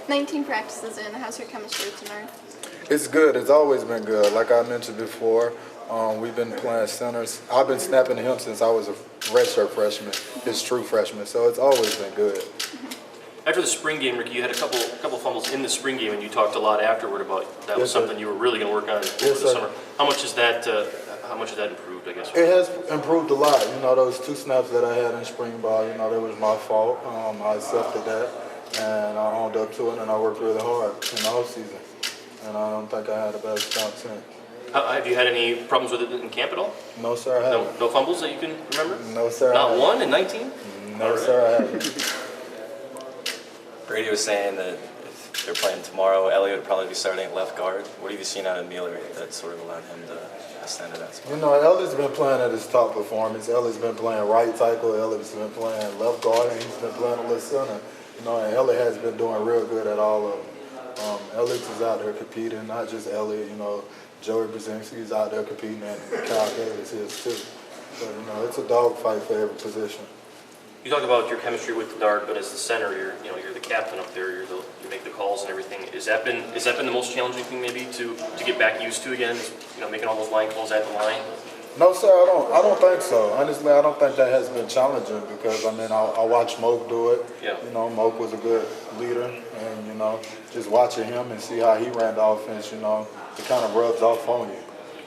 19 practices in, how's your chemistry with Denard? It's good. It's always been good. Like I mentioned before, we've been playing centers. I've been snapping to him since I was a redshirt freshman, his true freshman. So it's always been good. After the spring game, Ricky, you had a couple fumbles in the spring game, and you talked a lot afterward about that was something you were really going to work on over the summer. How much has that improved, I guess? It has improved a lot. You know, those 2 snaps that I had in spring ball, you know, that was my fault. I accepted that, and I owned up to it, and I worked really hard in the offseason. And I don't think I had a bad snap since. Have you had any problems with it in camp at all? No, sir, I haven't. No fumbles that you can remember? No, sir, Not one in 19? No, sir, I haven't. Brady was saying that if they're playing tomorrow, Elliott would probably be starting at left guard. What have you seen out of Mueller that sort of allowed him to stand at that spot? You know, Elliott's been playing at his top performance. Elliott's been playing right tackle. Elliott's been playing left guard, and he's been playing a little center. You know, and Elliott has been doing real good at all of them. Elliott is out there competing, not just Elliott. You know, Joey Brzezinski's out there competing, and Kyle Davis is too. So, you know, it's a dogfight for every position. You talk about your chemistry with Dart, but as the center, you're the captain up there. You make the calls and everything. Has that been the most challenging thing maybe to get back used to again? You know, making all those line calls at the line. No, sir, I don't think so. Honestly, I don't think that has been challenging because I mean I watched Moke do it. Yeah. You know, Moke was a good leader, and you know, just watching him and see how he ran the offense, you know, it kind of rubs off on you.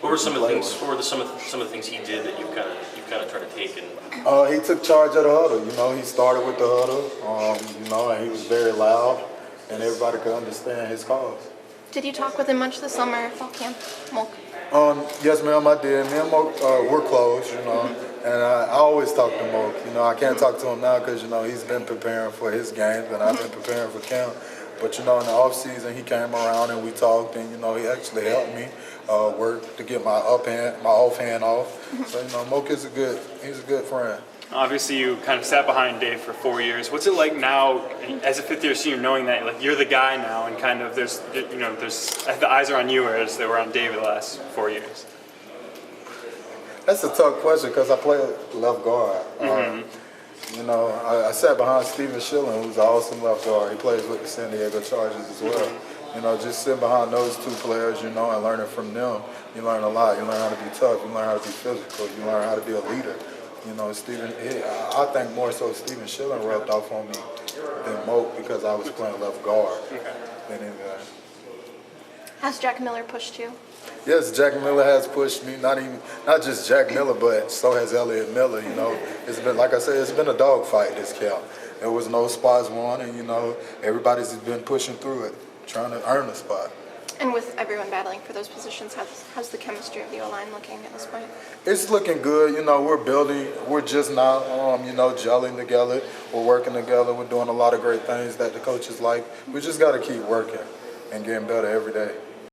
What were some of the things? What were some of the things he did that you kind of tried to take and? He took charge of the huddle. You know, he started with the huddle. You know, and he was very loud, and everybody could understand his calls. Did you talk with him much this summer, fall camp, Moke? Yes, ma'am, I did. Me and Moke, we're close, you know, and I always talk to Moke. You know, I can't talk to him now because, you know, he's been preparing for his games, and I've been preparing for camp. But, you know, in the off season, he came around and we talked, and, you know, he actually helped me work to get my off hand off. So, you know, Moke is he's a good friend. Obviously, you kind of sat behind Dave for 4 years. What's it like now, as a fifth-year senior, knowing that like you're the guy now, and kind of there's the eyes are on you, whereas they were on Dave the last 4 years? That's a tough question because I play left guard. You know, I sat behind Steven Schilling, who's an awesome left guard. He plays with the San Diego Chargers as well. You know, just sitting behind those 2 players, you know, and learning from them, you learn a lot. You learn how to be tough. You learn how to be physical. You learn how to be a leader. You know, I think more so Steven Schilling rubbed off on me than Moke because I was playing left guard than anything. Has Jack Miller pushed you? Yes, Jack Miller has pushed me. Not just Jack Miller, but so has Elliott Miller. You know, it's been, like I said, it's been a dogfight this camp. There was no spots won, and you know, everybody's been pushing through it, trying to earn a spot. And with everyone battling for those positions, how's the chemistry of the O-line looking at this point? It's looking good. You know, we're building. We're just now, you know, gelling together. We're working together. We're doing a lot of great things that the coaches like. We just got to keep working and getting better every day.